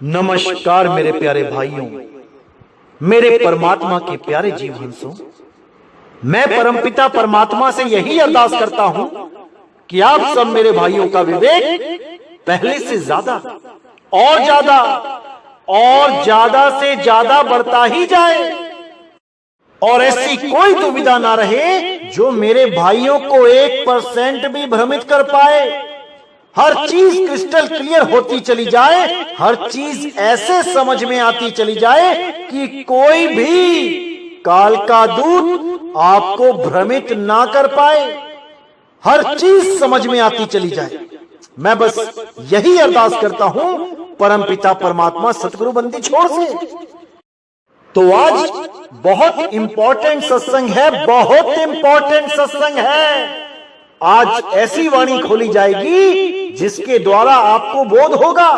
नमस्कार मेरे प्यारे भाइयों, मेरे परमात्मा के प्यारे जीव हंसों। मैं परमपिता परमात्मा से यही अरदास करता हूं कि आप सब मेरे भाइयों का विवेक पहले से ज्यादा और ज्यादा और ज्यादा से ज्यादा बढ़ता ही जाए और ऐसी कोई दुविधा ना रहे जो मेरे भाइयों को 1% भी भ्रमित कर पाए। हर चीज क्रिस्टल क्लियर होती चली जाए, हर चीज ऐसे समझ में आती चली जाए कि कोई भी काल का दूत आपको भ्रमित ना कर पाए। हर चीज समझ में आती चली जाए। मैं बस यही अरदास करता हूं परमपिता परमात्मा सतगुरु बंदी छोड़ से। तो आज बहुत इंपॉर्टेंट सत्संग है, बहुत इंपॉर्टेंट सत्संग है। आज ऐसी वाणी खोली जाएगी जिसके द्वारा आपको बोध होगा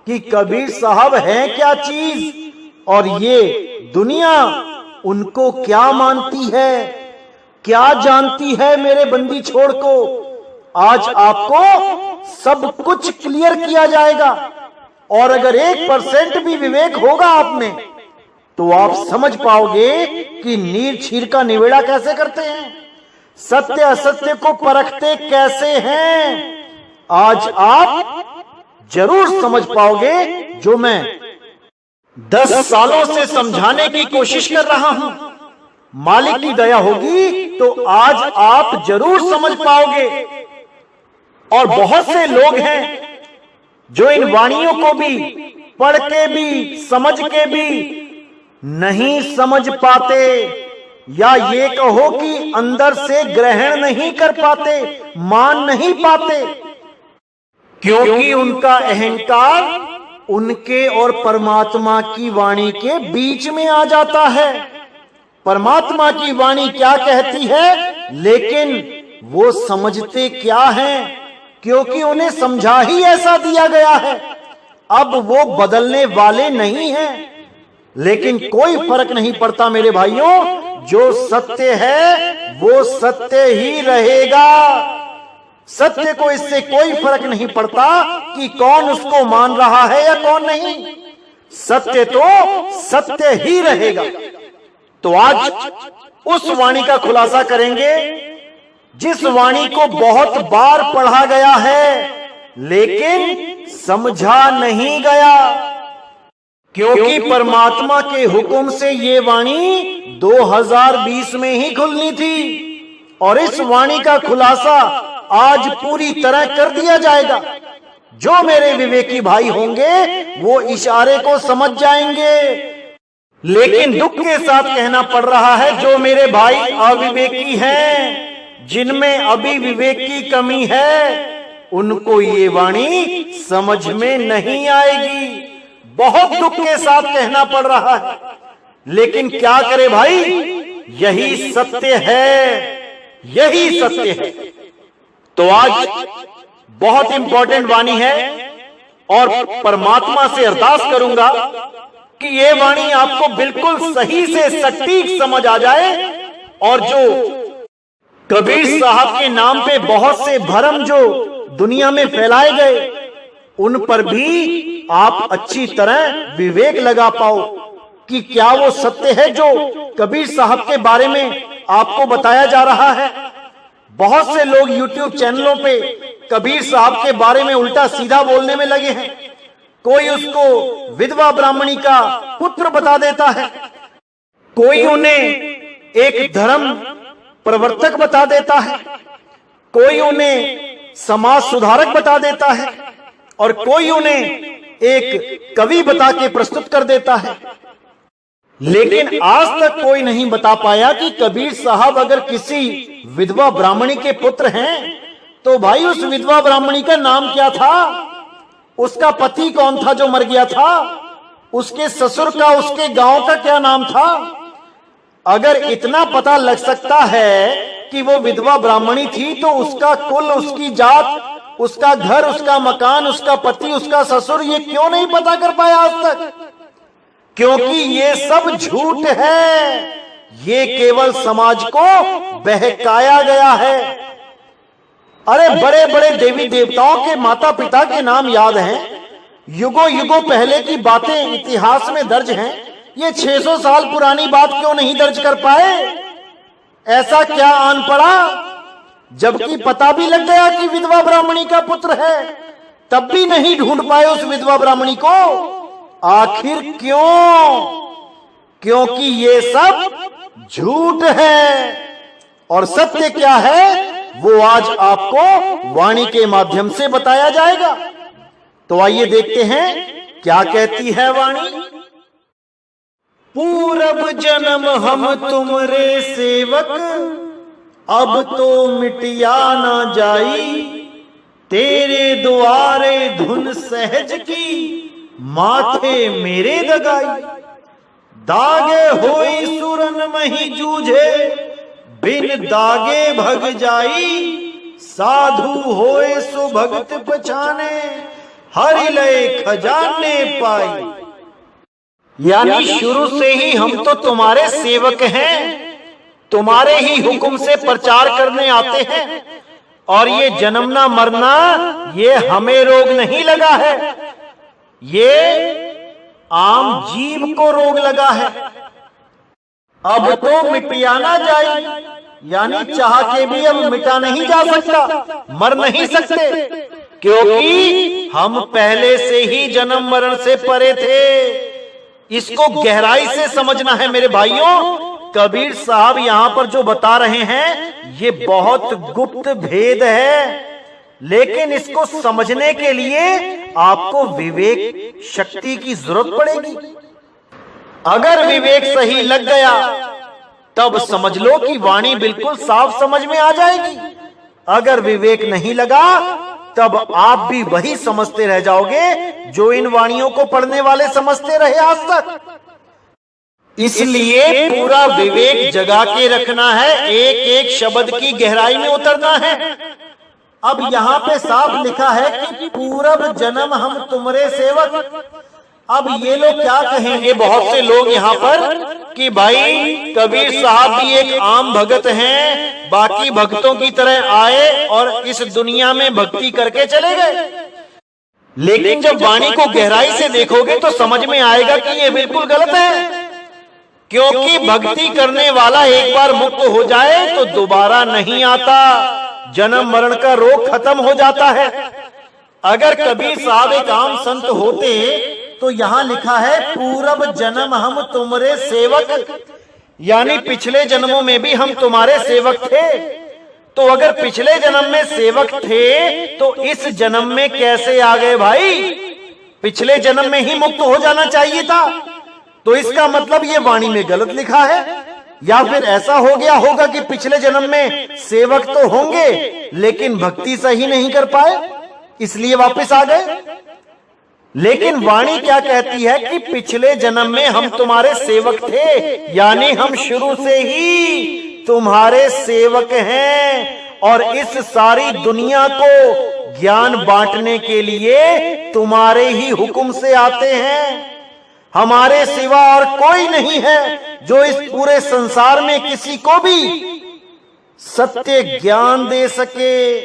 कि कबीर साहब हैं क्या चीज और ये दुनिया उनको क्या मानती है, क्या जानती है मेरे बंदी छोड़ को। आज आपको सब कुछ क्लियर किया जाएगा और अगर 1% भी विवेक होगा आप में तो आप समझ पाओगे कि नीर छीर का निवेड़ा कैसे करते हैं, सत्य असत्य को परखते कैसे हैं। आज आप जरूर समझ पाओगे जो मैं 10 सालों से समझाने की कोशिश कर रहा हूं। मालिक की दया होगी तो आज आप जरूर समझ पाओगे। और बहुत से लोग हैं जो इन वाणियों को भी पढ़ के भी समझ के भी नहीं समझ पाते, या ये कहो कि अंदर से ग्रहण नहीं कर पाते, मान नहीं पाते, क्योंकि उनका अहंकार उनके और परमात्मा की वाणी के बीच में आ जाता है। परमात्मा की वाणी क्या कहती है लेकिन वो समझते क्या हैं, क्योंकि उन्हें समझा ही ऐसा दिया गया है। अब वो बदलने वाले नहीं हैं। लेकिन कोई फर्क नहीं पड़ता मेरे भाइयों, जो सत्य है वो सत्य ही रहेगा। सत्य को इससे कोई फर्क नहीं पड़ता कि कौन उसको मान रहा है या कौन नहीं, सत्य तो सत्य ही रहेगा। तो आज उस वाणी का खुलासा करेंगे जिस वाणी को बहुत बार पढ़ा गया है लेकिन समझा नहीं गया, क्योंकि परमात्मा के हुक्म से ये वाणी 2020 में ही खुलनी थी और इस वाणी का खुलासा आज पूरी तरह कर दिया जाएगा। जो मेरे विवेकी भाई होंगे वो इशारे को समझ जाएंगे। लेकिन दुख के साथ कहना पड़ रहा है जो मेरे भाई अविवेकी हैं, जिनमें अभी विवेक की कमी है, उनको ये वाणी समझ में नहीं आएगी। बहुत दुख के साथ कहना पड़ रहा है, लेकिन क्या करे भाई, यही सत्य है, यही सत्य है। तो आज बहुत इंपॉर्टेंट वाणी है और परमात्मा से अरदास करूंगा कि ये वाणी आपको बिल्कुल सही से सटीक समझ आ जाए और जो कबीर साहब के नाम पे बहुत से भ्रम जो दुनिया में फैलाए गए उन पर भी आप अच्छी तरह विवेक लगा पाओ कि क्या वो सत्य है जो कबीर साहब के बारे में आपको बताया जा रहा है। बहुत से लोग YouTube चैनलों पे कबीर साहब के बारे में उल्टा सीधा बोलने में लगे हैं। कोई उसको विधवा ब्राह्मणी का पुत्र बता देता है, कोई उन्हें एक धर्म प्रवर्तक बता देता है, कोई उन्हें समाज सुधारक बता देता है और कोई उन्हें एक कवि बता के प्रस्तुत कर देता है। लेकिन आज तक कोई नहीं बता पाया कि कबीर साहब अगर किसी विधवा ब्राह्मणी के पुत्र हैं तो भाई उस विधवा ब्राह्मणी का नाम क्या था, उसका पति कौन था जो मर गया था, उसके ससुर का, उसके गांव का क्या नाम था। अगर इतना पता लग सकता है कि वो विधवा ब्राह्मणी थी तो उसका कुल, उसकी जात, उसका घर, उसका मकान, उसका पति, उसका ससुर, ये क्यों नहीं पता कर पाया आज तक? क्योंकि ये सब झूठ है, ये केवल समाज को बहकाया गया है। अरे बड़े बड़े देवी देवताओं के माता पिता के नाम याद हैं, युगों युगों पहले की बातें इतिहास में दर्ज हैं, ये 600 साल पुरानी बात क्यों नहीं दर्ज कर पाए? ऐसा क्या आन पड़ा? जबकि पता भी लग गया कि विधवा ब्राह्मणी का पुत्र है, तब भी नहीं ढूंढ पाए उस विधवा ब्राह्मणी को। आखिर क्यों? क्योंकि ये सब झूठ है, और सत्य क्या है वो आज आपको वाणी के माध्यम से बताया जाएगा। तो आइए देखते हैं क्या कहती है वाणी। पूरब जन्म हम तुमरे सेवक, अब तो मिटिया ना जाई, तेरे द्वारे धुन सहज की, माथे मेरे दगाई। दागे होई सुरन मही जूझे, बिन दागे भग जाई, साधु होए सो भगत पछाने, हरि लय खजाने पाई। यानी शुरू से ही हम तो तुम्हारे सेवक हैं, तुम्हारे ही हुक्म से प्रचार करने आते हैं, और ये जन्मना मरना ये हमें रोग नहीं लगा है, ये आम जीव को रोग लगा है। अब तो मिटिया ना जाए, यानी चाह के भी अब मिटा नहीं जा सकता, मर नहीं सकते, क्योंकि हम पहले से ही जन्म मरण से परे थे। इसको गहराई से समझना है मेरे भाइयों। कबीर साहब यहां पर जो बता रहे हैं ये बहुत गुप्त भेद है, लेकिन इसको समझने के लिए आपको विवेक शक्ति की जरूरत पड़ेगी। अगर विवेक सही लग गया तब समझ लो कि वाणी बिल्कुल साफ समझ में आ जाएगी। अगर विवेक नहीं लगा तब आप भी वही समझते रह जाओगे जो इन वाणियों को पढ़ने वाले समझते रहे आज तक। इसलिए पूरा विवेक जगा के रखना है, एक एक शब्द की गहराई में उतरना है। अब यहाँ पे साफ लिखा है कि पूरब जन्म हम तुम्हारे सेवक। अब ये लोग क्या कहेंगे बहुत से लोग यहाँ पर कि भाई कबीर साहब भी एक आम भगत हैं, बाकी भक्तों की तरह आए और इस दुनिया में भक्ति करके चले गए। लेकिन जब वाणी को गहराई से देखोगे तो समझ में आएगा कि ये बिल्कुल गलत है, क्योंकि भक्ति करने वाला एक बार मुक्त हो जाए तो दोबारा नहीं आता, जन्म मरण का रोग खत्म हो जाता है। अगर कबीर साहब एक आम संत होते तो यहां लिखा है पूरब जन्म हम तुम्हारे सेवक, यानी पिछले जन्मों में भी हम तुम्हारे सेवक थे। तो अगर पिछले जन्म में सेवक थे तो इस जन्म में कैसे आ गए भाई? पिछले जन्म में ही मुक्त हो जाना चाहिए था। तो इसका मतलब ये वाणी में गलत लिखा है, या फिर ऐसा हो गया होगा कि पिछले जन्म में सेवक तो होंगे लेकिन भक्ति सही नहीं कर पाए, इसलिए वापस आ गए। लेकिन वाणी क्या कहती है कि पिछले जन्म में हम तुम्हारे सेवक थे, यानी हम शुरू से ही तुम्हारे सेवक हैं और इस सारी दुनिया को ज्ञान बांटने के लिए तुम्हारे ही हुक्म से आते हैं। हमारे सिवा और कोई नहीं है जो इस पूरे संसार में किसी को भी सत्य ज्ञान दे सके,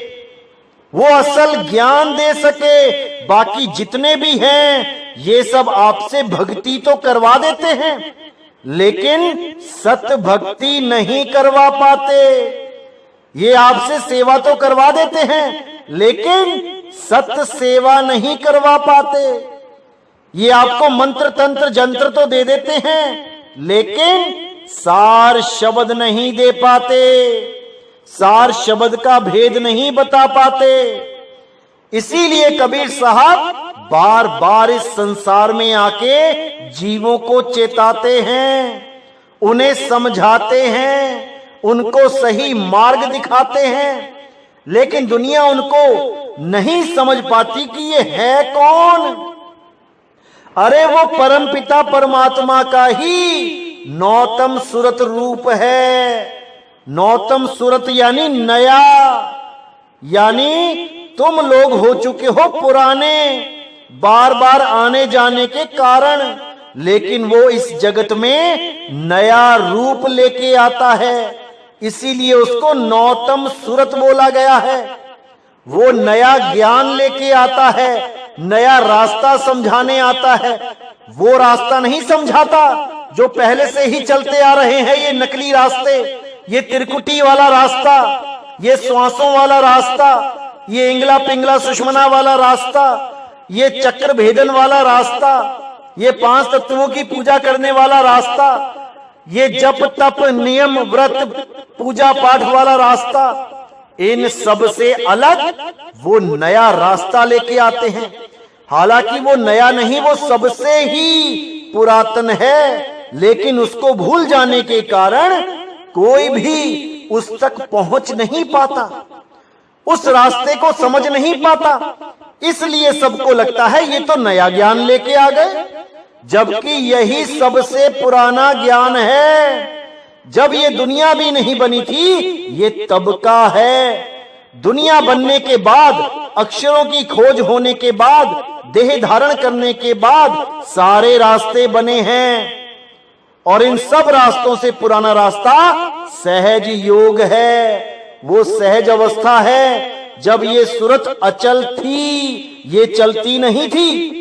वो असल ज्ञान दे सके। बाकी जितने भी हैं ये सब आपसे भक्ति तो करवा देते हैं लेकिन सत्य भक्ति नहीं करवा पाते। ये आपसे सेवा तो करवा देते हैं लेकिन सत्य सेवा नहीं करवा पाते। ये आपको मंत्र तंत्र जंत्र तो दे देते हैं लेकिन सार शब्द नहीं दे पाते, सार शब्द का भेद नहीं बता पाते। इसीलिए कबीर साहब बार बार इस संसार में आके जीवों को चेताते हैं, उन्हें समझाते हैं, उनको सही मार्ग दिखाते हैं, लेकिन दुनिया उनको नहीं समझ पाती कि ये है कौन। अरे वो परमपिता परमात्मा का ही नौतम सूरत रूप है। नौतम सूरत यानी नया, यानी तुम लोग हो चुके हो पुराने, बार बार आने जाने के कारण, लेकिन वो इस जगत में नया रूप लेके आता है, इसीलिए उसको नौतम सूरत बोला गया है। वो नया ज्ञान लेके आता है, नया रास्ता समझाने आता है। वो रास्ता नहीं समझाता जो पहले से ही चलते आ रहे हैं, ये नकली रास्ते, ये तिरकुटी वाला रास्ता, ये श्वासों वाला रास्ता, ये इंगला पिंगला सुषमना वाला रास्ता, ये चक्र भेदन वाला रास्ता, ये 5 तत्वों की पूजा करने वाला रास्ता, ये जप तप नियम व्रत पूजा पाठ वाला रास्ता, इन सब से अलग वो नया रास्ता लेके आते हैं। हालांकि वो नया नहीं, वो सबसे ही पुरातन है, लेकिन उसको भूल जाने के कारण कोई भी उस तक पहुंच नहीं पाता, उस रास्ते को समझ नहीं पाता। इसलिए सबको लगता है ये तो नया ज्ञान लेके आ गए, जबकि यही सबसे पुराना ज्ञान है। जब ये दुनिया भी नहीं बनी थी, ये तब का है। दुनिया बनने के बाद, अक्षरों की खोज होने के बाद, देह धारण करने के बाद सारे रास्ते बने हैं, और इन सब रास्तों से पुराना रास्ता सहज योग है। वो सहज अवस्था है जब ये सूरत अचल थी, ये चलती नहीं थी।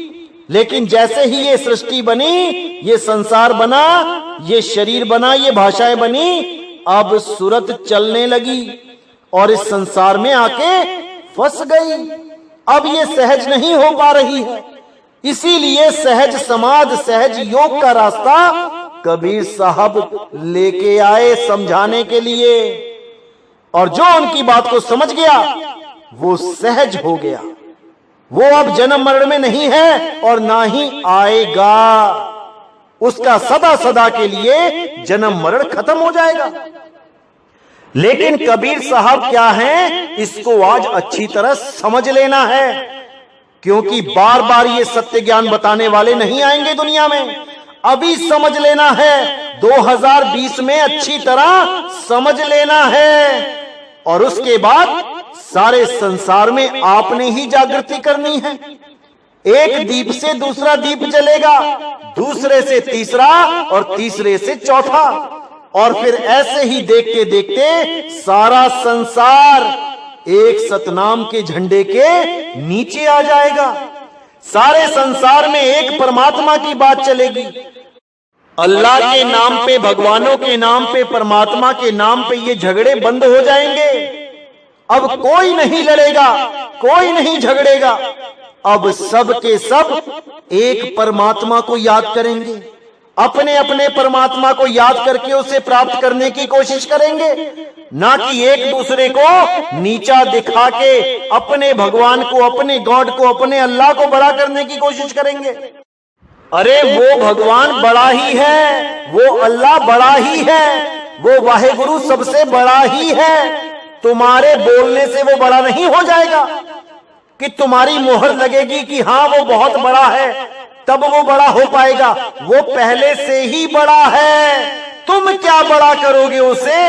लेकिन जैसे ही ये सृष्टि बनी, ये संसार बना, ये शरीर बना, ये भाषाएं बनी, अब सूरत चलने लगी और इस संसार में आके फंस गई। अब ये सहज नहीं हो पा रही है। इसीलिए सहज समाध, सहज योग का रास्ता कबीर साहब लेके आए समझाने के लिए, और जो उनकी बात को समझ गया वो सहज हो गया। वो अब जन्म मरण में नहीं है और ना ही आएगा। उसका सदा सदा के लिए जन्म मरण खत्म हो जाएगा। लेकिन कबीर साहब क्या हैं, इसको आज अच्छी तरह समझ लेना है, क्योंकि बार बार ये सत्य ज्ञान बताने वाले नहीं आएंगे दुनिया में। अभी समझ लेना है, 2020 में अच्छी तरह समझ लेना है, और उसके बाद सारे संसार में आपने ही जागृति करनी है। एक दीप से दूसरा दीप जलेगा, दूसरे से तीसरा और तीसरे से चौथा, और फिर ऐसे ही देखते देखते सारा संसार एक सतनाम के झंडे के नीचे आ जाएगा। सारे संसार में एक परमात्मा की बात चलेगी। अल्लाह के नाम पे, भगवानों के नाम पे, परमात्मा के नाम पे ये झगड़े बंद हो जाएंगे। अब कोई नहीं लड़ेगा, कोई नहीं झगड़ेगा। अब सब के सब एक परमात्मा को याद करेंगे, अपने अपने परमात्मा को याद करके उसे प्राप्त करने की कोशिश करेंगे, ना कि एक दूसरे को नीचा दिखा के अपने भगवान को, अपने गॉड को, अपने अल्लाह को बड़ा करने की कोशिश करेंगे। अरे वो भगवान बड़ा ही है, वो अल्लाह बड़ा ही है, वो वाहेगुरु सबसे बड़ा ही है। तुम्हारे बोलने से वो बड़ा नहीं हो जाएगा कि तुम्हारी मोहर लगेगी कि हाँ वो बहुत बड़ा है, तब वो बड़ा हो पाएगा। वो पहले से ही बड़ा है, तुम क्या बड़ा करोगे उसे?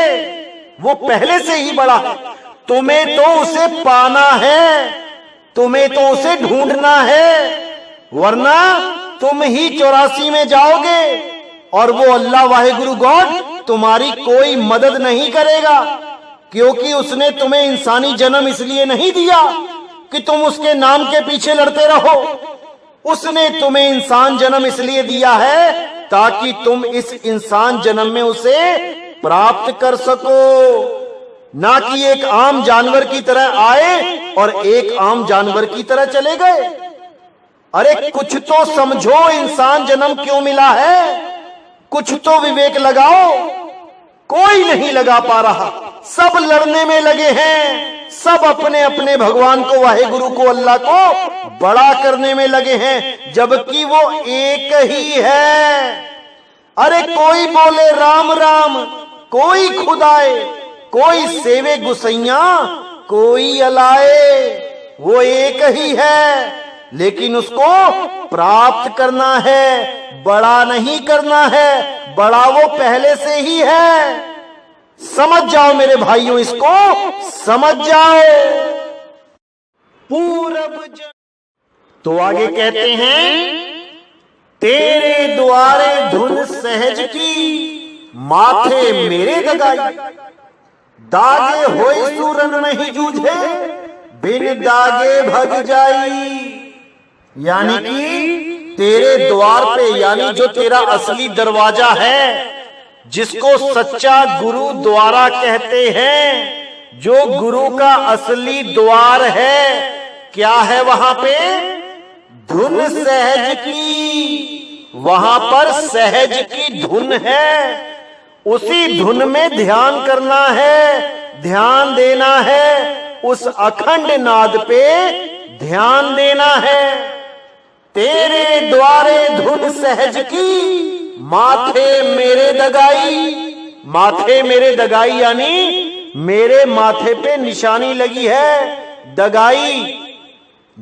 वो पहले से ही बड़ा है। तुम्हें तो उसे पाना है, तुम्हें तो उसे ढूंढना है, वरना तुम ही 84 में जाओगे और वो अल्लाह वाहेगुरु गॉड तुम्हारी कोई मदद नहीं करेगा, क्योंकि उसने तुम्हें इंसानी जन्म इसलिए नहीं दिया कि तुम उसके नाम के पीछे लड़ते रहो। उसने तुम्हें इंसान जन्म इसलिए दिया है ताकि तुम इस इंसान जन्म में उसे प्राप्त कर सको, ना कि एक आम जानवर की तरह आए और एक आम जानवर की तरह चले गए। अरे कुछ तो समझो, इंसान जन्म क्यों मिला है, कुछ तो विवेक लगाओ। कोई नहीं लगा पा रहा, सब लड़ने में लगे हैं, सब अपने अपने भगवान को, वाहेगुरु को, अल्लाह को बड़ा करने में लगे हैं, जबकि वो एक ही है। अरे कोई बोले राम राम, कोई खुदाए, कोई सेवे गुसैया, कोई अलाए, वो एक ही है, लेकिन उसको प्राप्त करना है, बड़ा नहीं करना है। बड़ा वो पहले से ही है। समझ जाओ मेरे भाइयों, इसको समझ जाओ। पूरब तो आगे कहते हैं, तेरे द्वारे धुन सहज की, माथे मेरे दगाई, दागे होए सूरन नहीं जूझे, बिन दागे भग जाई। यानी कि तेरे द्वार पे, यानी जो तेरा असली दरवाजा है, जिसको सच्चा गुरु द्वारा कहते हैं, जो गुरु का असली द्वार है, क्या है वहां पे? धुन सहज की। वहां पर सहज की धुन है, उसी धुन में ध्यान करना है, ध्यान देना है, उस अखंड नाद पे ध्यान देना है। तेरे द्वारे धुन सहज की, माथे मेरे दगाई। माथे मेरे दगाई यानी मेरे माथे पे निशानी लगी है, दगाई।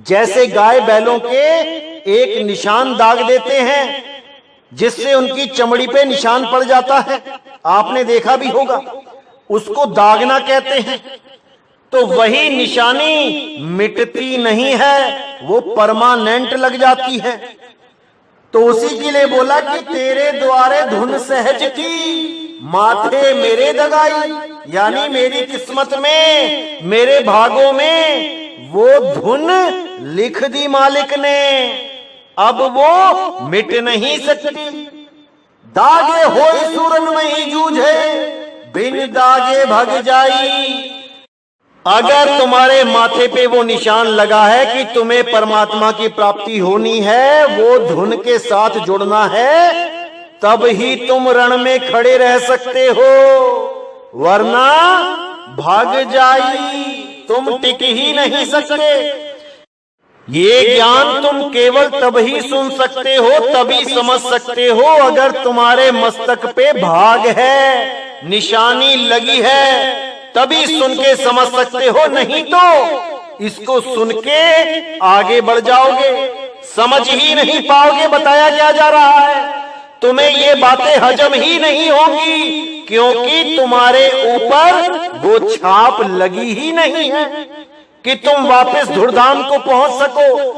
जैसे गाय बैलों के एक निशान दाग देते हैं, जिससे उनकी चमड़ी पे निशान पड़ जाता है, आपने देखा भी होगा, उसको दागना कहते हैं। तो वही निशानी मिटती नहीं है, वो परमानेंट लग जाती है। तो उसी के लिए बोला कि तेरे द्वारे धुन सहज की, माथे मेरे दगाई, यानी मेरी किस्मत में, मेरे भागों में वो धुन लिख दी मालिक ने, अब वो मिट नहीं सकती। दागे होए सूरन में ही जूझे, बिन दागे भग जाई। अगर तुम्हारे माथे पे वो निशान लगा है कि तुम्हें परमात्मा की प्राप्ति होनी है, वो धुन के साथ जुड़ना है, तब ही तुम रण में खड़े रह सकते हो, वरना भाग जाई, तुम टिक ही नहीं सकते। ये ज्ञान तुम केवल तब ही सुन सकते हो, तभी समझ सकते हो, अगर तुम्हारे मस्तक पे भाग है, निशानी लगी है, तभी सुन के समझ सकते हो। नहीं तो इसको सुन के आगे बढ़ जाओगे, समझ ही नहीं पाओगे बताया क्या जा रहा है। तुम्हें ये बातें हजम ही नहीं होंगी, क्योंकि तुम्हारे ऊपर वो छाप लगी ही नहीं है कि तुम वापस धुरधाम को पहुंच सको।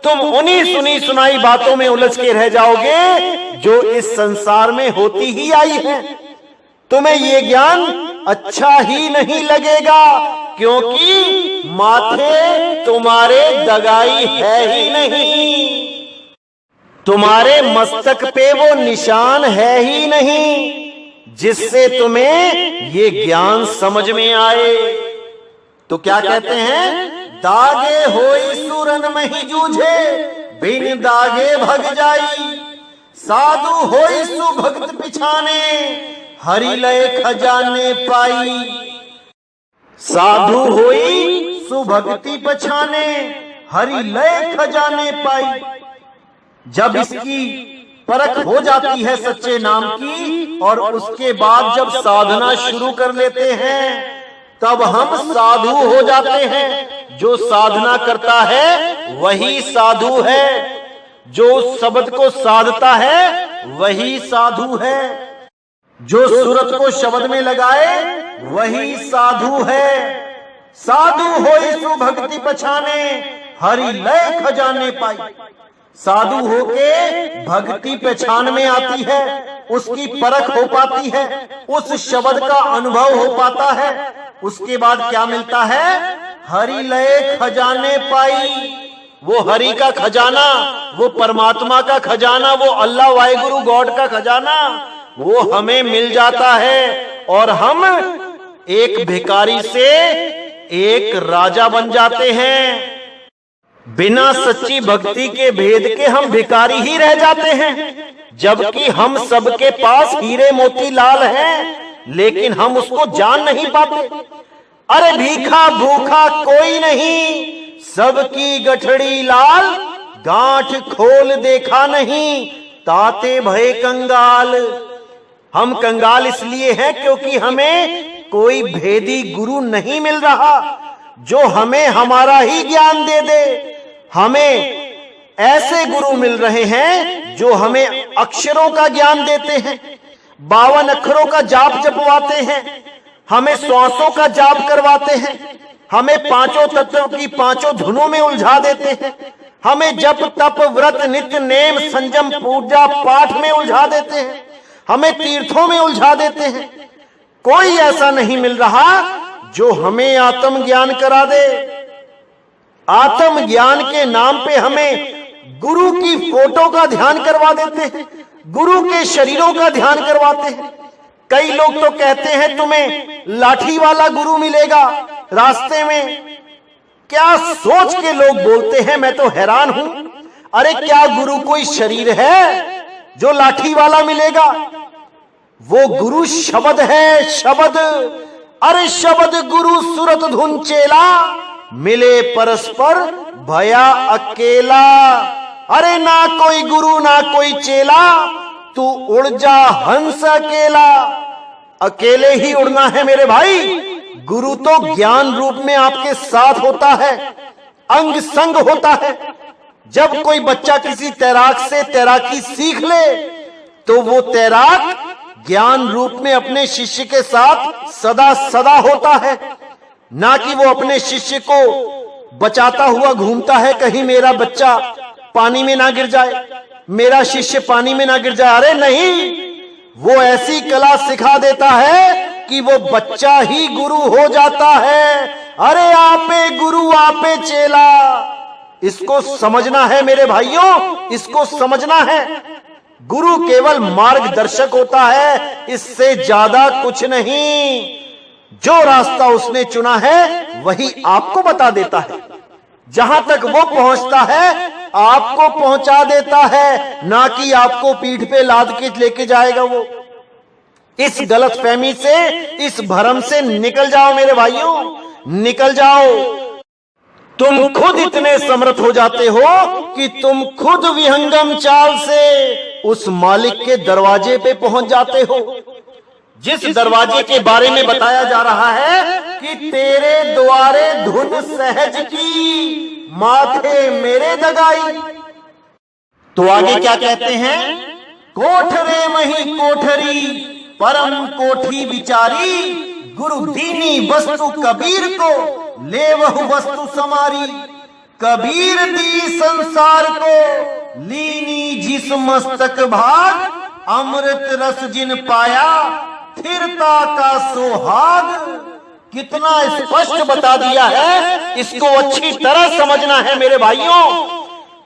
तुम उन्हीं सुनी सुनाई बातों में उलझ के रह जाओगे जो इस संसार में होती ही आई है। तुम्हें ये ज्ञान अच्छा ही नहीं लगेगा, क्योंकि माथे तुम्हारे दगाई है ही नहीं, तुम्हारे मस्तक पे वो निशान है ही नहीं जिससे तुम्हें ये ज्ञान समझ में आए। तो क्या कहते हैं? दागे होई सूरन में ही जूझे, बिन दागे भग जाई। साधु होई सुभक्त पिछाने, हरि लय खजाने पाई। साधु होई सुभक्ति पछाने, हरि लय खजाने पाई। जब इसकी परख हो जाती है सच्चे नाम की, और उसके बाद जब साधना शुरू कर लेते हैं, तब हम साधु हो जाते हैं। जो साधना करता है वही साधु है, जो उस शब्द को साधता है वही साधु है, जो सूरत को शब्द में लगाए वही साधु है। साधु होई सुभक्ति पछाने, हरि लय खजाने पाई। साधु होके भक्ति पहचान में आती है, उसकी परख हो पाती है, उस शब्द का अनुभव हो पाता है। उसके बाद क्या मिलता है? हरि लय खजाने पाई। वो हरि का खजाना, वो परमात्मा का खजाना, वो अल्लाह वाहिगुरु गॉड का खजाना, वो हमें मिल जाता है, और हम एक भिखारी से एक राजा बन जाते हैं। बिना सच्ची भक्ति के भेद के हम भिखारी ही रह जाते हैं, जबकि हम सबके पास हीरे मोती लाल हैं, लेकिन हम उसको जान नहीं पाते। अरे भीखा भूखा कोई नहीं, सबकी गठड़ी लाल, गांठ खोल देखा नहीं, ताते भय कंगाल। हम कंगाल इसलिए हैं क्योंकि हमें कोई भेदी गुरु नहीं मिल रहा जो हमें हमारा ही ज्ञान दे दे। हमें ऐसे गुरु मिल रहे हैं जो हमें अक्षरों का ज्ञान देते हैं, 52 अक्षरों का जाप जपवाते हैं, हमें श्वासों का जाप करवाते हैं, हमें पांचों तत्वों की पांचों धुनों में उलझा देते हैं, हमें जप तप व्रत नित्य नेम संयम पूजा पाठ में उलझा देते हैं, हमें तीर्थों में उलझा देते हैं। कोई ऐसा नहीं मिल रहा जो हमें आत्म ज्ञान करा दे। आत्म ज्ञान के नाम पे हमें गुरु की फोटो का ध्यान करवा देते हैं, गुरु के शरीरों का ध्यान करवाते हैं। कई लोग तो कहते हैं तुम्हें लाठी वाला गुरु मिलेगा रास्ते में। क्या सोच के लोग बोलते हैं, मैं तो हैरान हूं। अरे क्या गुरु कोई शरीर है जो लाठी वाला मिलेगा? वो गुरु शब्द है, शब्द। अरे शब्द गुरु सूरत धुन चेला, मिले परस्पर भया अकेला। अरे ना कोई गुरु ना कोई चेला, तू उड़ जा हंस अकेला। अकेले ही उड़ना है मेरे भाई। गुरु तो ज्ञान रूप में आपके साथ होता है, अंग संग होता है। जब कोई बच्चा किसी तैराक से तैराकी सीख ले तो वो तैराक ज्ञान रूप में अपने शिष्य के साथ सदा सदा होता है, ना कि वो अपने शिष्य को बचाता हुआ घूमता है, कहीं मेरा बच्चा पानी में ना गिर जाए, मेरा शिष्य पानी में ना गिर जाए। अरे नहीं, वो ऐसी कला सिखा देता है कि वो बच्चा ही गुरु हो जाता है। अरे आपे गुरु आपे चेला, इसको समझना है मेरे भाइयों, इसको समझना है। गुरु केवल मार्गदर्शक होता है, इससे ज्यादा कुछ नहीं। जो रास्ता उसने चुना है वही आपको बता देता है। जहां तक वो पहुंचता है आपको पहुंचा देता है, ना कि आपको पीठ पे लाद के लेके जाएगा वो। इस गलतफहमी से, इस भ्रम से निकल जाओ मेरे भाइयों, निकल जाओ। तुम खुद इतने समर्थ हो जाते हो कि तुम खुद विहंगम चाल से उस मालिक के दरवाजे पे पहुंच जाते हो, जिस दरवाजे के बारे में बताया जा रहा है कि तेरे द्वारे धुन सहज की, माथे मेरे दगाई। तो आगे क्या कहते हैं? कोठरे मही कोठरी, परम कोठी विचारी, गुरु दीनी वस्तु कबीर को, ले वह वस्तु समारी। कबीर दी संसार को, लीनी जिस मस्तक भाग, अमृत रस जिन पाया, फिरता का सुहाग। कितना स्पष्ट बता दिया है, इसको अच्छी तरह समझना है मेरे भाइयों।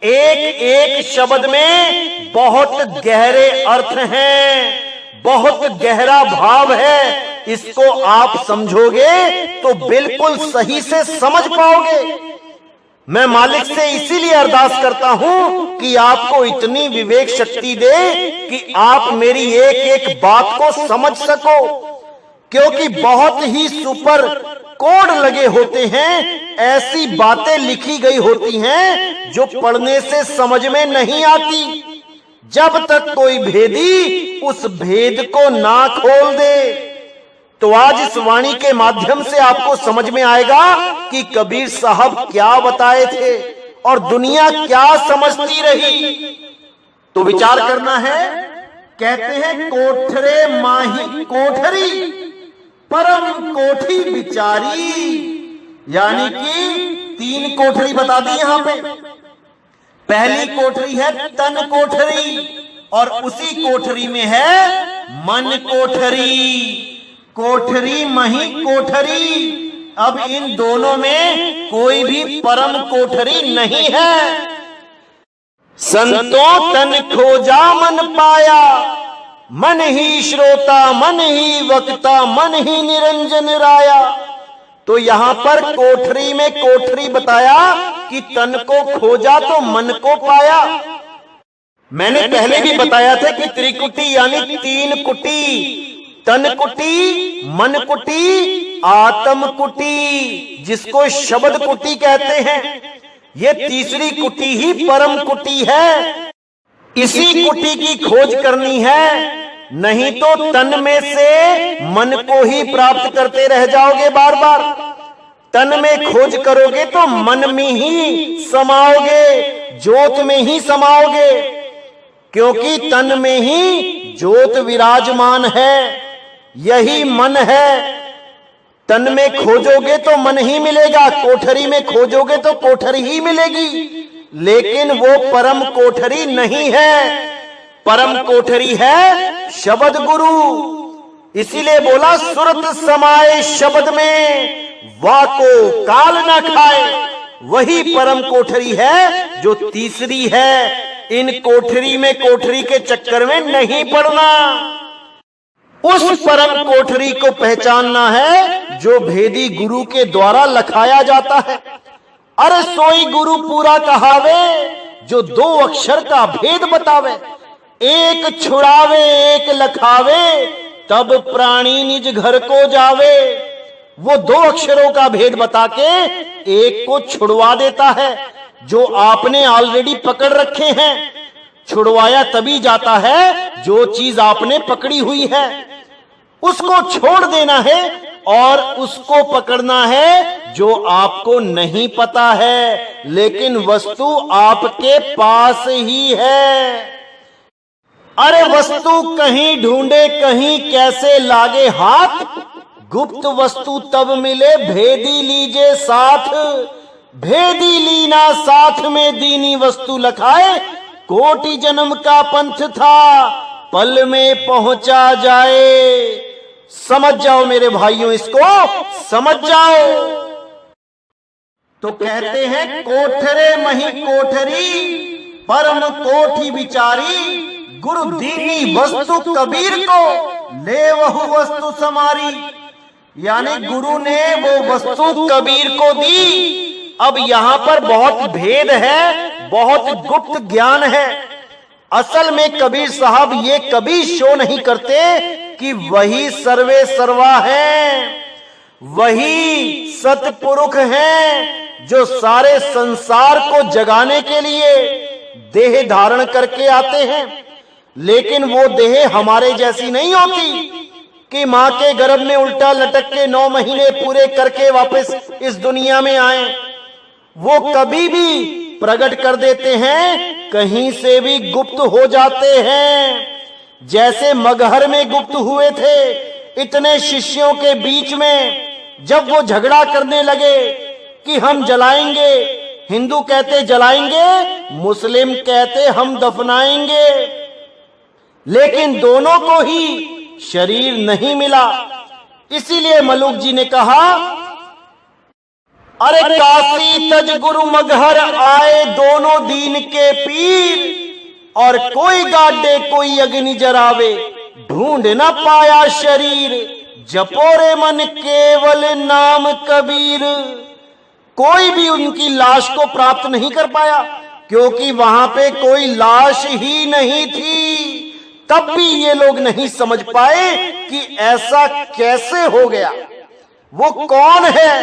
एक एक शब्द में बहुत गहरे अर्थ हैं, बहुत गहरा भाव है। इसको आप समझोगे तो बिल्कुल सही से समझ पाओगे। मैं मालिक से इसीलिए अरदास करता हूं कि आपको इतनी विवेक शक्ति दे कि आप मेरी एक एक बात को समझ सको, क्योंकि बहुत ही सुपर कोड लगे होते हैं, ऐसी बातें लिखी गई होती हैं जो पढ़ने से समझ में नहीं आती, जब तक कोई भेदी उस भेद को ना खोल दे। तो आज इस वाणी के माध्यम से आपको समझ में आएगा कि कबीर साहब क्या बताए थे और दुनिया क्या समझती रही। तो विचार करना है। कहते हैं कोठरे माही कोठरी, परम कोठी विचारी, यानी कि 3 कोठरी बता दी यहां पे। पहली कोठरी है तन कोठरी और उसी कोठरी में है मन कोठरी। कोठरी मही कोठरी, अब इन दोनों में कोई भी परम कोठरी नहीं है। संतों तन खोजा मन पाया, मन ही श्रोता मन ही वक्ता मन ही निरंजन राया। तो यहां पर कोठरी में कोठरी बताया कि तन को खोजा तो मन को पाया। मैंने पहले भी बताया था कि त्रिकुटी यानी 3 कुटी, तन कुटी, मन कुटी, आत्म कुटी, जिसको शब्द कुटी कहते हैं। ये तीसरी कुटी ही परम कुटी है। इसी कुटी की खोज करनी है, नहीं तो तन में से मन को ही प्राप्त करते रह जाओगे बार बार। तन में खोज करोगे तो मन में ही समाओगे, ज्योत में ही समाओगे, क्योंकि तन में ही ज्योत विराजमान है, यही मन है। तन में खोजोगे तो मन ही मिलेगा, कोठरी में खोजोगे तो कोठरी ही मिलेगी, लेकिन वो परम कोठरी नहीं है। परम कोठरी है शब्द गुरु। इसीलिए बोला सुरत समाए शब्द में, वाको काल न खाए, वही परम कोठरी है जो तीसरी है। इन कोठरी में कोठरी के चक्कर में नहीं पड़ना, उस परम कोठरी को पहचानना है जो भेदी गुरु के द्वारा लखाया जाता है। अरे सोई गुरु पूरा कहावे जो दो अक्षर का भेद बतावे, एक छुड़ावे एक लखावे, तब प्राणी निज घर को जावे। वो दो अक्षरों का भेद बता के एक को छुड़वा देता है जो आपने ऑलरेडी पकड़ रखे हैं। छुड़वाया तभी जाता है जो चीज आपने पकड़ी हुई है, उसको छोड़ देना है और उसको पकड़ना है जो आपको नहीं पता है, लेकिन वस्तु आपके पास ही है। अरे वस्तु कहीं ढूंढे कहीं कैसे लागे हाथ, गुप्त वस्तु तब मिले भेदी लीजे साथ। भेदी लीना साथ में दीनी वस्तु लखाए, कोटि जन्म का पंथ था पल में पहुंचा जाए। समझ जाओ मेरे भाइयों, इसको समझ जाओ। तो कहते हैं कोठरे मही कोठरी परम कोठी विचारी, गुरु दीनी वस्तु कबीर को ले वहु वस्तु समारी। यानी गुरु ने वो वस्तु कबीर को दी। अब यहां पर बहुत भेद है, बहुत गुप्त ज्ञान है। असल में कबीर साहब ये कभी शो नहीं करते कि वही सर्वे सर्वा है, वही सतपुरुष हैं जो सारे संसार को जगाने के लिए देह धारण करके आते हैं। लेकिन वो देह हमारे जैसी नहीं होती कि मां के गर्भ में उल्टा लटक के 9 महीने पूरे करके वापस इस दुनिया में आए। वो कभी भी प्रकट कर देते हैं, कहीं से भी गुप्त हो जाते हैं। जैसे मगहर में गुप्त हुए थे, इतने शिष्यों के बीच में जब वो झगड़ा करने लगे कि हम जलाएंगे, हिंदू कहते जलाएंगे, मुस्लिम कहते हम दफनाएंगे, लेकिन दोनों को ही शरीर नहीं मिला। इसीलिए मलुक जी ने कहा, अरे काशी तज गुरु मगहर आए दोनों दीन के पीर, और कोई गाडे कोई अग्नि जरावे ढूंढ न पाया शरीर, जपोरे मन केवल नाम कबीर। कोई भी उनकी लाश को प्राप्त नहीं कर पाया क्योंकि वहां पे कोई लाश ही नहीं थी। तब भी ये लोग नहीं समझ पाए कि ऐसा कैसे हो गया। वो कौन है,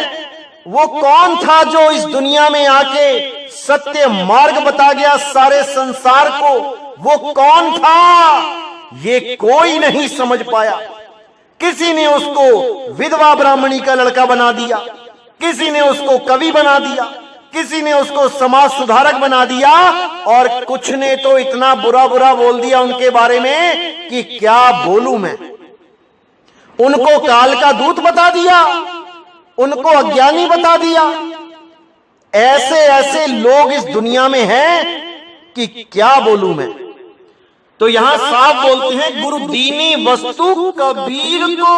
वो कौन था जो इस दुनिया में आके सत्य मार्ग बता गया सारे संसार को, वो कौन था, ये कोई नहीं समझ पाया। किसी ने उसको विधवा ब्राह्मणी का लड़का बना दिया, किसी ने उसको कवि बना दिया, किसी ने उसको समाज सुधारक बना दिया, और कुछ ने तो इतना बुरा बुरा बोल दिया उनके बारे में कि क्या बोलूं मैं। उनको काल का दूत बता दिया, उनको अज्ञानी बता दिया। ऐसे ऐसे लोग इस दुनिया में हैं कि क्या बोलूं मैं। तो यहां साफ बोलते हैं गुरु दीनी वस्तु कबीर को।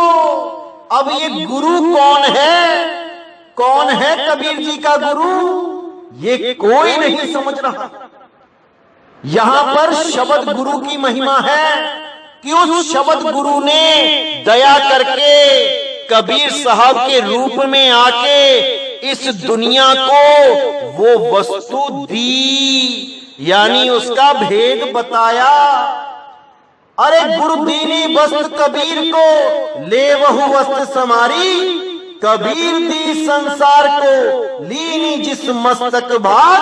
अब ये गुरु कौन है, कौन है कबीर जी का गुरु, ये कोई नहीं समझ रहा। यहां पर शब्द गुरु की महिमा है कि उस शब्द गुरु ने दया करके कबीर साहब के रूप में आके इस दुनिया को वो वस्तु दी, यानी उसका भेद बताया। अरे गुरु दीनी वस्तु कबीर को ले वहु वस्तु समारी, कबीर दी संसार को लीनी जिस मस्तक भाग,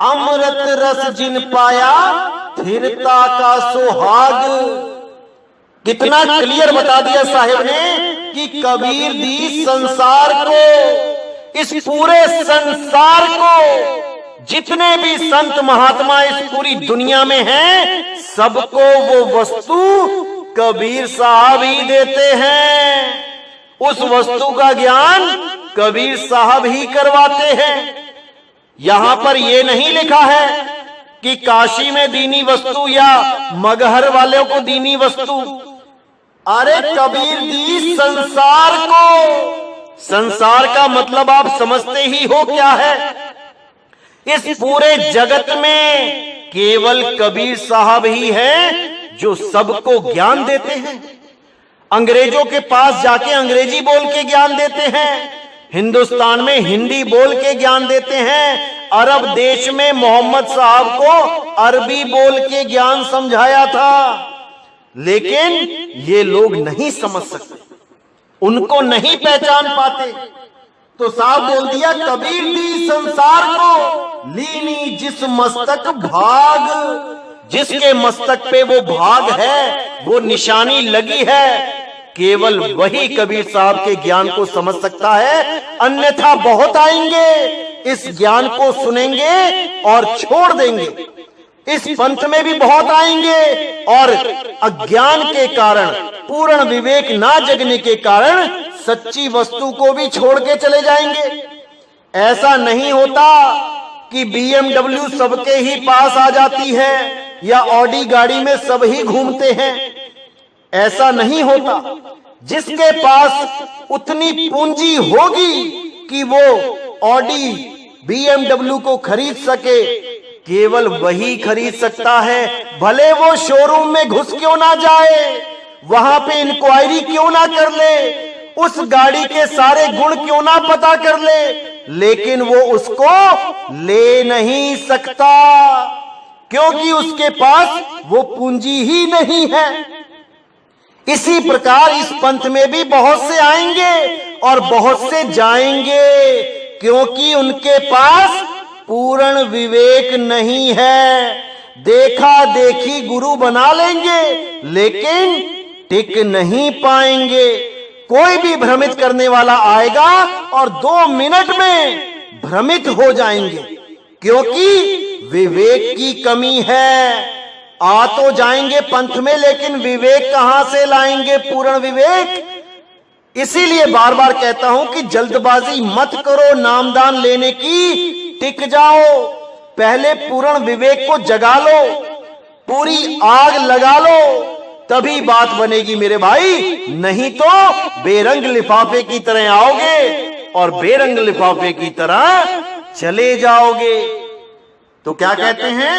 अमृत रस जिन पाया फिरता का सुहाग। कितना क्लियर बता दिया साहिब ने कि कबीर दी संसार को, इस पूरे संसार को, जितने भी संत महात्मा इस पूरी दुनिया में हैं, सबको वो वस्तु कबीर साहब ही देते हैं। उस वस्तु का ज्ञान कबीर साहब ही करवाते हैं। यहां पर ये नहीं लिखा है कि काशी में दीनी वस्तु या मगहर वालों को दीनी वस्तु। अरे कबीर दी संसार को। संसार का मतलब आप समझते ही हो क्या है। इस पूरे जगत में केवल कबीर साहब ही हैं जो सबको ज्ञान देते हैं। अंग्रेजों के पास जाके अंग्रेजी बोल के ज्ञान देते हैं, हिंदुस्तान में हिंदी बोल के ज्ञान देते हैं, अरब देश में मोहम्मद साहब को अरबी बोल के ज्ञान समझाया था। लेकिन ये लोग नहीं समझ सकते, उनको नहीं पहचान पाते। तो साहब बोल दिया, कबीर दी संसार को लीनी जिस मस्तक भाग, जिसके मस्तक पे वो भाग है, वो निशानी लगी है, केवल वही कबीर साहब के ज्ञान को समझ सकता है। अन्यथा बहुत आएंगे, इस ज्ञान को सुनेंगे और छोड़ देंगे। इस पंथ में भी बहुत आएंगे और अज्ञान के कारण, पूर्ण विवेक ना जगने के कारण सच्ची वस्तु को भी छोड़ के चले जाएंगे। ऐसा नहीं होता कि BMW सबके ही पास आ जाती है या ऑडी गाड़ी में सब ही घूमते हैं। ऐसा नहीं होता। जिसके पास उतनी पूंजी होगी कि वो ऑडी BMW को खरीद सके, केवल वही खरीद सकता है। भले वो शोरूम में घुस क्यों ना जाए, वहां पे इंक्वायरी क्यों ना कर ले, उस गाड़ी के सारे गुण क्यों ना पता कर ले, लेकिन वो उसको ले नहीं सकता, क्योंकि उसके पास वो पूंजी ही नहीं है। इसी प्रकार इस पंथ में भी बहुत से आएंगे और बहुत से जाएंगे, क्योंकि उनके पास पूर्ण विवेक नहीं है। देखा देखी गुरु बना लेंगे, लेकिन टिक नहीं पाएंगे। कोई भी भ्रमित करने वाला आएगा और 2 मिनट में भ्रमित हो जाएंगे, क्योंकि विवेक की कमी है। आ तो जाएंगे पंथ में, लेकिन विवेक कहां से लाएंगे, पूर्ण विवेक। इसीलिए बार बार कहता हूं कि जल्दबाजी मत करो नामदान लेने की, टिक जाओ। पहले पूर्ण विवेक को जगा लो, पूरी आग लगा लो, तभी बात बनेगी मेरे भाई। नहीं तो बेरंग लिफाफे की तरह आओगे और बेरंग लिफाफे की तरह चले जाओगे। तो क्या कहते हैं,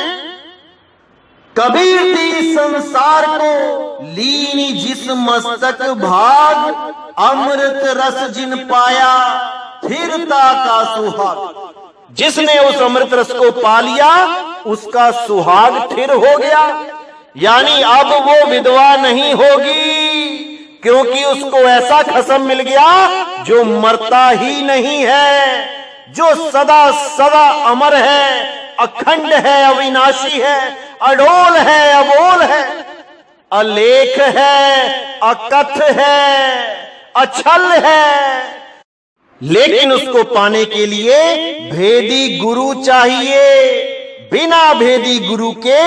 कबीर दी संसार को लीनी जिस मस्तक भाग, अमृत रस जिन पाया फिरता का सुहाग। जिसने उस अमृत रस को पा लिया, उसका सुहाग थिर हो गया। यानी अब वो विधवा नहीं होगी, क्योंकि उसको ऐसा खसम मिल गया जो मरता ही नहीं है, जो सदा सदा अमर है, अखंड है, अविनाशी है, अडोल है, अबोल है, अलेख है, अकथ है, अछल है। लेकिन उसको पाने के लिए भेदी गुरु चाहिए। बिना भेदी गुरु के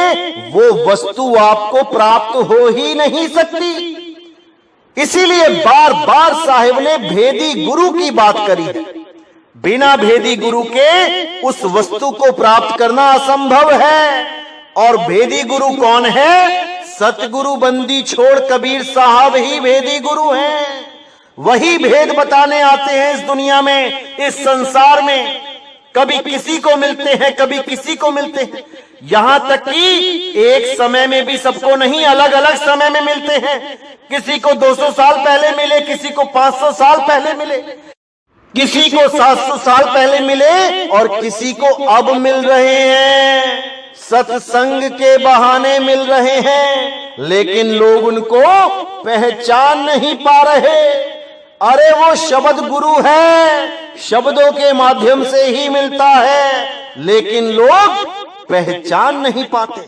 वो वस्तु आपको प्राप्त हो ही नहीं सकती। इसीलिए बार बार साहिब ने भेदी गुरु की बात करी है। बिना भेदी गुरु के उस वस्तु को प्राप्त करना असंभव है। और भेदी गुरु कौन है? सतगुरु बंदी छोड़ कबीर साहब ही भेदी गुरु हैं। वही भेद बताने आते हैं इस दुनिया में, इस संसार में। कभी किसी को मिलते हैं, कभी किसी को मिलते हैं, यहां तक कि एक समय में भी सबको नहीं, अलग अलग समय में मिलते हैं। किसी को 200 साल पहले मिले, किसी को 500 साल पहले मिले, किसी को 700 साल पहले मिले और किसी को अब मिल रहे हैं। सत्संग के बहाने मिल रहे हैं, लेकिन लोग उनको पहचान नहीं पा रहे। अरे वो शब्द गुरु है, शब्दों के माध्यम से ही मिलता है, लेकिन लोग पहचान नहीं पाते।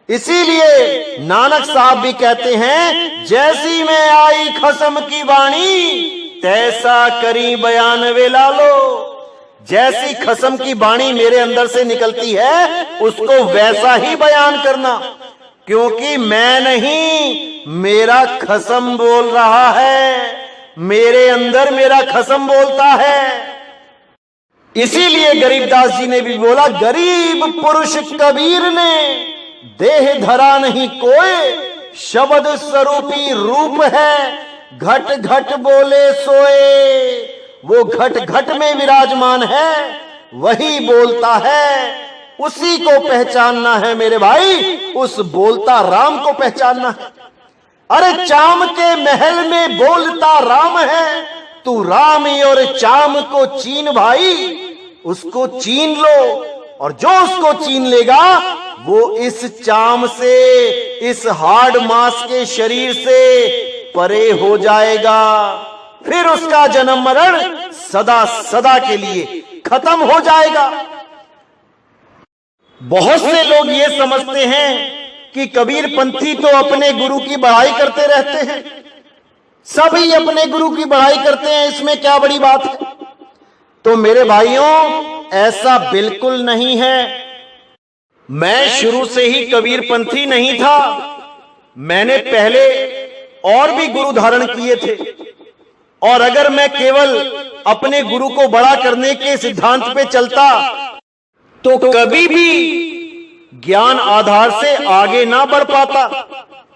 इसीलिए नानक साहब भी कहते हैं, जैसी में आई खसम की वाणी, तैसा करी बयान वे लालो। जैसी खसम की वाणी मेरे अंदर से निकलती है, उसको वैसा ही बयान करना, क्योंकि मैं नहीं, मेरा खसम बोल रहा है। मेरे अंदर मेरा खसम बोलता है। इसीलिए गरीबदास जी ने भी बोला, गरीब पुरुष कबीर ने देह धरा नहीं कोई, शब्द स्वरूपी रूप है, घट घट बोले सोए। वो घट घट में विराजमान है, वही बोलता है, उसी को पहचानना है मेरे भाई, उस बोलता राम को पहचानना है। अरे चाम के महल में बोलता राम है, तू राम और चाम को चीन भाई, उसको चीन लो। और जो उसको चीन लेगा वो इस चाम से, इस हार्ड मांस के शरीर से परे हो जाएगा। फिर उसका जन्म मरण सदा सदा के लिए खत्म हो जाएगा। बहुत से लोग ये समझते हैं कि कबीर पंथी तो अपने गुरु की बड़ाई करते रहते हैं, सभी अपने गुरु की बड़ाई करते हैं, इसमें क्या बड़ी बात है। तो मेरे भाइयों, ऐसा बिल्कुल नहीं है। मैं शुरू से ही कबीर पंथी नहीं था। मैंने पहले और भी गुरु धारण किए थे, और अगर मैं केवल अपने गुरु को बड़ा करने के सिद्धांत पे चलता तो कभी भी ज्ञान आधार से आगे ना बढ़ पाता,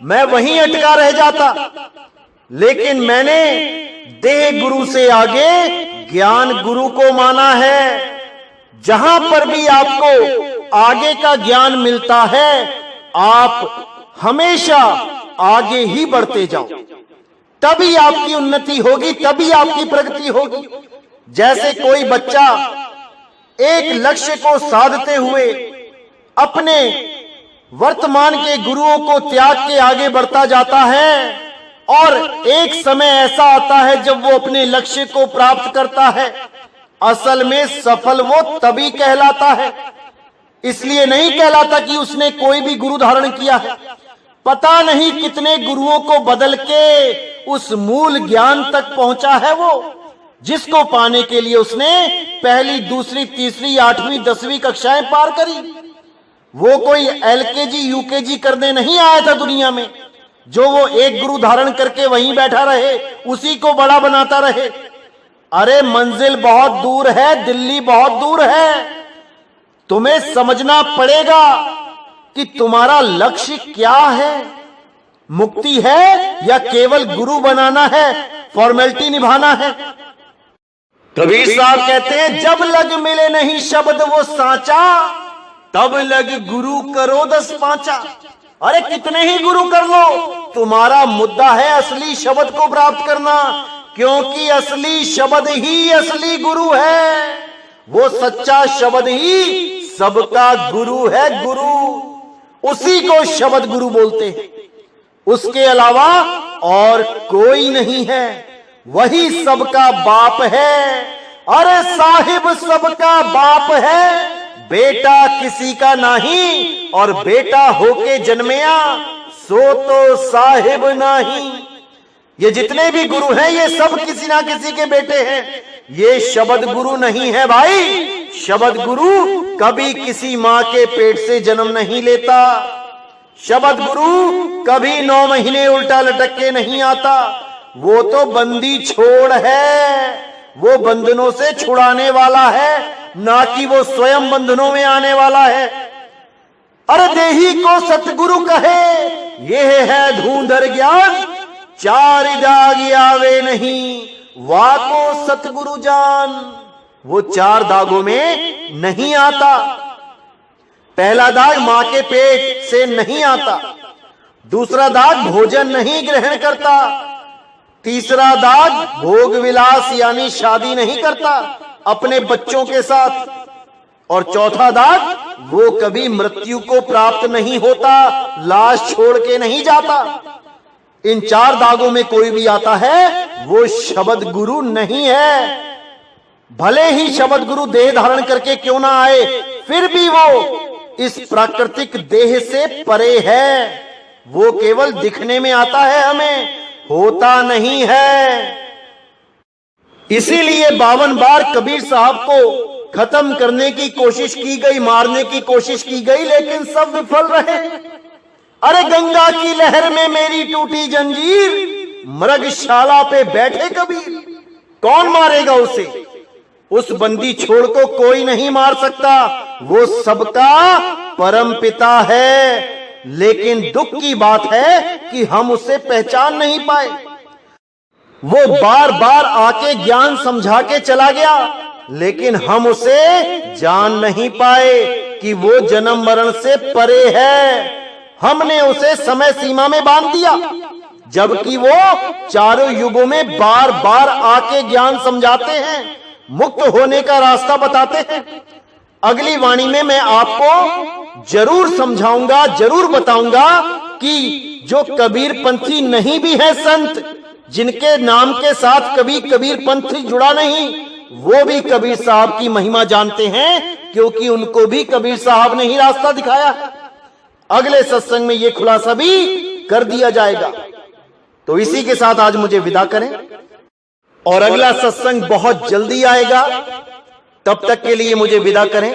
मैं वहीं अटका रह जाता। लेकिन मैंने देह गुरु से आगे ज्ञान गुरु को माना है। जहां पर भी आपको आगे का ज्ञान मिलता है, आप हमेशा आगे ही बढ़ते जाओ, तभी आपकी उन्नति होगी, तभी आपकी प्रगति होगी। जैसे कोई बच्चा एक लक्ष्य को साधते हुए अपने वर्तमान के गुरुओं को त्याग के आगे बढ़ता जाता है, और एक समय ऐसा आता है जब वो अपने लक्ष्य को प्राप्त करता है। असल में सफल वो तभी कहलाता है, इसलिए नहीं कहलाता कि उसने कोई भी गुरु धारण किया है। पता नहीं कितने गुरुओं को बदल के उस मूल ज्ञान तक पहुंचा है वो, जिसको पाने के लिए उसने पहली, दूसरी, तीसरी, 8वीं, 10वीं कक्षाएं पार करी। वो कोई एलकेजी यूकेजी करने नहीं आया था दुनिया में, जो वो एक गुरु धारण करके वहीं बैठा रहे, उसी को बड़ा बनाता रहे। अरे मंजिल बहुत दूर है, दिल्ली बहुत दूर है। तुम्हें समझना पड़ेगा कि तुम्हारा लक्ष्य क्या है। मुक्ति है या केवल गुरु बनाना है, फॉर्मेलिटी निभाना है। कबीर साहब कहते हैं, जब लग मिले नहीं शब्द वो साचा, तब लग गुरु करो 10 पांचा। अरे कितने ही गुरु कर लो, तुम्हारा मुद्दा है असली शब्द को प्राप्त करना, क्योंकि असली शब्द ही असली गुरु है। वो सच्चा शब्द ही सबका गुरु है। गुरु उसी को शब्द गुरु बोलते हैं, उसके अलावा और कोई नहीं है। वही सबका बाप है। अरे साहिब सबका बाप है, बेटा किसी का नहीं, और बेटा होके जन्मया सो तो साहिब नहीं। ये जितने भी गुरु हैं ये सब किसी ना किसी के बेटे हैं। ये शब्द गुरु नहीं है भाई। शब्द गुरु कभी किसी मां के पेट से जन्म नहीं लेता। शब्द गुरु कभी 9 महीने उल्टा लटक के नहीं आता। वो तो बंदी छोड़ है, वो बंधनों से छुड़ाने वाला है, ना कि वो स्वयं बंधनों में आने वाला है। अरे देही को सतगुरु कहे, ये है धूंधर ज्ञान, 4 दाग आवे नहीं, वाको सतगुरु जान। वो 4 दागों में नहीं आता। पहला दाग मां के पेट से नहीं आता, दूसरा दाग भोजन नहीं ग्रहण करता, तीसरा दाग भोग विलास यानी शादी नहीं करता अपने बच्चों के साथ, और चौथा दाग वो कभी मृत्यु को प्राप्त नहीं होता, लाश छोड़ के नहीं जाता। इन 4 दागों में कोई भी आता है वो शब्द गुरु नहीं है। भले ही शब्द गुरु देह धारण करके क्यों ना आए, फिर भी वो इस प्राकृतिक देह से परे है। वो केवल दिखने में आता है, हमें होता नहीं है। इसीलिए 52 बार कबीर साहब को खत्म करने की कोशिश की गई, मारने की कोशिश की गई, लेकिन सब विफल रहे। अरे गंगा की लहर में मेरी टूटी जंजीर, मृगशाला पे बैठे कबीर, कौन मारेगा उसे? उस बंदी छोड़ को कोई नहीं मार सकता, वो सबका परम पिता है। लेकिन दुख की बात है कि हम उसे पहचान नहीं पाए। वो बार बार आके ज्ञान समझा के चला गया, लेकिन हम उसे जान नहीं पाए कि वो जन्म मरण से परे है। हमने उसे समय सीमा में बांध दिया, जबकि वो चारों युगों में बार बार आके ज्ञान समझाते हैं, मुक्त होने का रास्ता बताते हैं। अगली वाणी में मैं आपको जरूर समझाऊंगा, जरूर बताऊंगा कि जो कबीर पंथी नहीं भी है संत, जिनके नाम के साथ कभी कबीर पंथी जुड़ा नहीं, वो भी कबीर साहब की महिमा जानते हैं, क्योंकि उनको भी कबीर साहब ने ही रास्ता दिखाया है। अगले सत्संग में ये खुलासा भी कर दिया जाएगा। तो इसी के साथ आज मुझे विदा करें, और अगला सत्संग बहुत जल्दी आएगा। तब तक के लिए मुझे विदा करें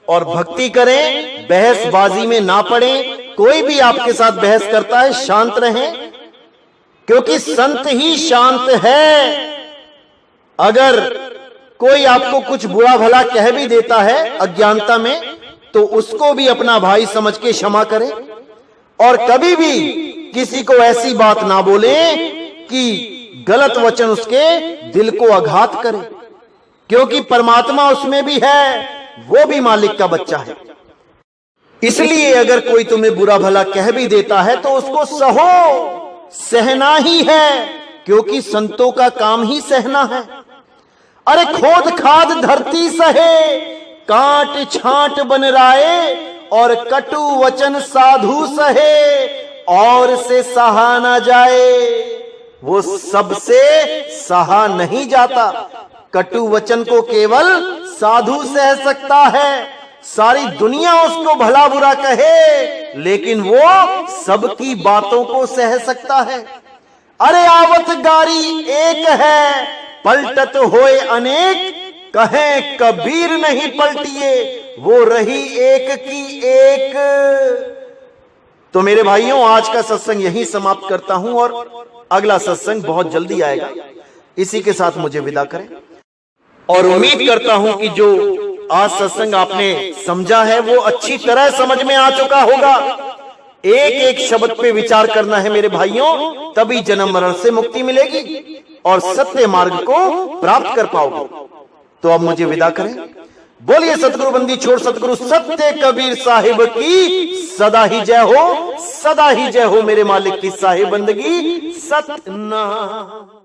और भक्ति करें, बहसबाजी में ना पड़ें। कोई भी आपके साथ बहस करता है, शांत रहें, क्योंकि संत ही शांत है। अगर कोई आपको कुछ बुरा भला कह भी देता है अज्ञानता में, तो उसको भी अपना भाई समझ के क्षमा करें, और कभी भी किसी को ऐसी बात ना बोले कि गलत वचन उसके दिल को आघात करे, क्योंकि परमात्मा उसमें भी है, वो भी मालिक का बच्चा है। इसलिए अगर कोई तुम्हें बुरा भला कह भी देता है तो उसको सहो, सहना ही है, क्योंकि संतों का काम ही सहना है। अरे खोद खाद धरती सहे, कांट छांट बन राए, और कटु वचन साधु सहे, और से सहा ना जाए। वो सबसे सहा नहीं जाता। कटु वचन को केवल साधु सह सकता है। सारी दुनिया उसको भला बुरा कहे, लेकिन वो सबकी बातों को सह सकता है। अरे आवत गारी एक है, पलटत होए अनेक, कहे कबीर नहीं पलटिए, वो रही एक की एक। तो मेरे भाइयों, आज का सत्संग यहीं समाप्त करता हूं, और अगला सत्संग बहुत जल्दी आएगा। इसी के साथ मुझे विदा करें, और उम्मीद करता हूं कि जो आज सत्संग आपने समझा है वो अच्छी तरह समझ में आ चुका होगा। एक एक शब्द पे विचार करना है मेरे भाइयों, तभी जन्म मरण से मुक्ति मिलेगी और सत्य मार्ग को प्राप्त कर पाओगे। तो अब मुझे विदा करें। बोलिए सतगुरु बंदी छोड़ सतगुरु सत्य कबीर साहिब की सदा ही जय हो, सदा ही जय हो। मेरे मालिक की साहिब बंदगी सतना।